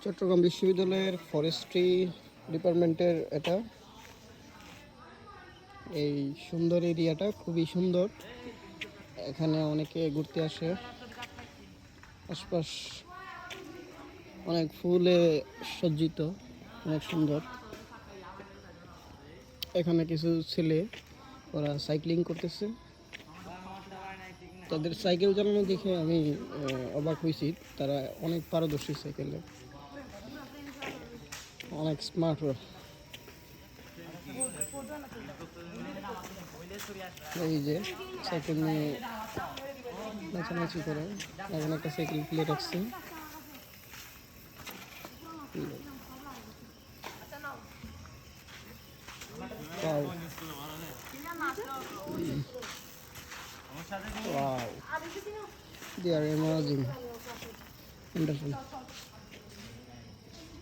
চট্টগ্রাম বিশ্ববিদ্যালয়ের ফরেস্ট্রি ডিপার্টমেন্টের এটা এই সুন্দর এরিয়াটা খুবই সুন্দর। এখানে অনেকে ঘুরতে আসে। আশপাশ অনেক ফুলে সজ্জিত, অনেক সুন্দর। এখানে কিছু ছেলে ওরা সাইক্লিং করতেছে। তাদের সাইকেল চালানো দেখে আমি অবাক হয়েছি। তারা অনেক পারদর্শী সাইকেলে, অনেক স্মার্ট। এই যে সাইকেল নিয়ে নাচানাচি করে, এখন একটা সাইকেল ফেলে রাখছে। Wow, they are amazing, wonderful.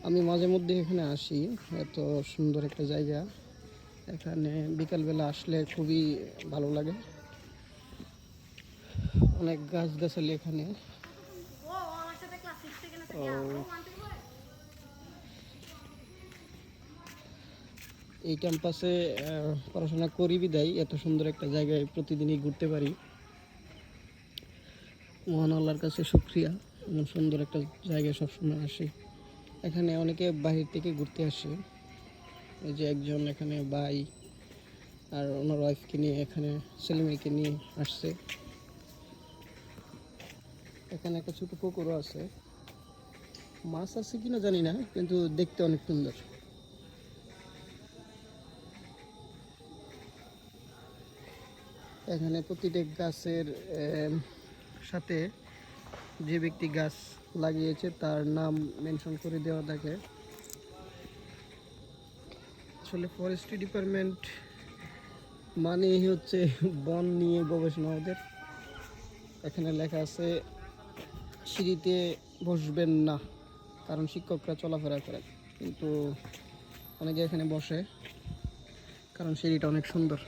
আমি মাঝে মধ্যে এখানে আসি, এত সুন্দর একটা জায়গা। এখানে বিকালবেলা আসলে খুবই ভালো লাগে। অনেক গাছগাছালি এখানে। এই ক্যাম্পাসে পড়াশোনা করি বিদায় এত সুন্দর একটা জায়গায় প্রতিদিনই ঘুরতে পারি। মহান আল্লাহর কাছে শুকরিয়া, এমন সুন্দর একটা জায়গায় সবসময় আসি। এখানে অনেকে বাহির থেকে ঘুরতে আসে। এই যে একজন এখানে ভাই আর ওনার ওয়াইফকে নিয়ে, এখানে ছেলেমেয়েকে নিয়ে আসছে। এখানে একটা ছোট পুকুরও আছে, মাছ আছে কিনা জানি না, কিন্তু দেখতে অনেক সুন্দর। এখানে প্রতিটা গাছের সাথে যে ব্যক্তি গাছ লাগিয়েছে তার নাম মেনশন করে দেওয়া থাকে। আসলে ফরেস্ট্রি ডিপার্টমেন্ট মানেই হচ্ছে বন নিয়ে গবেষণা ওদের। এখানে লেখা আছে সিঁড়িতে বসবেন না, কারণ শিক্ষকরা চলাফেরা করেন, কিন্তু অনেকে এখানে বসে কারণ সিঁড়িটা অনেক সুন্দর।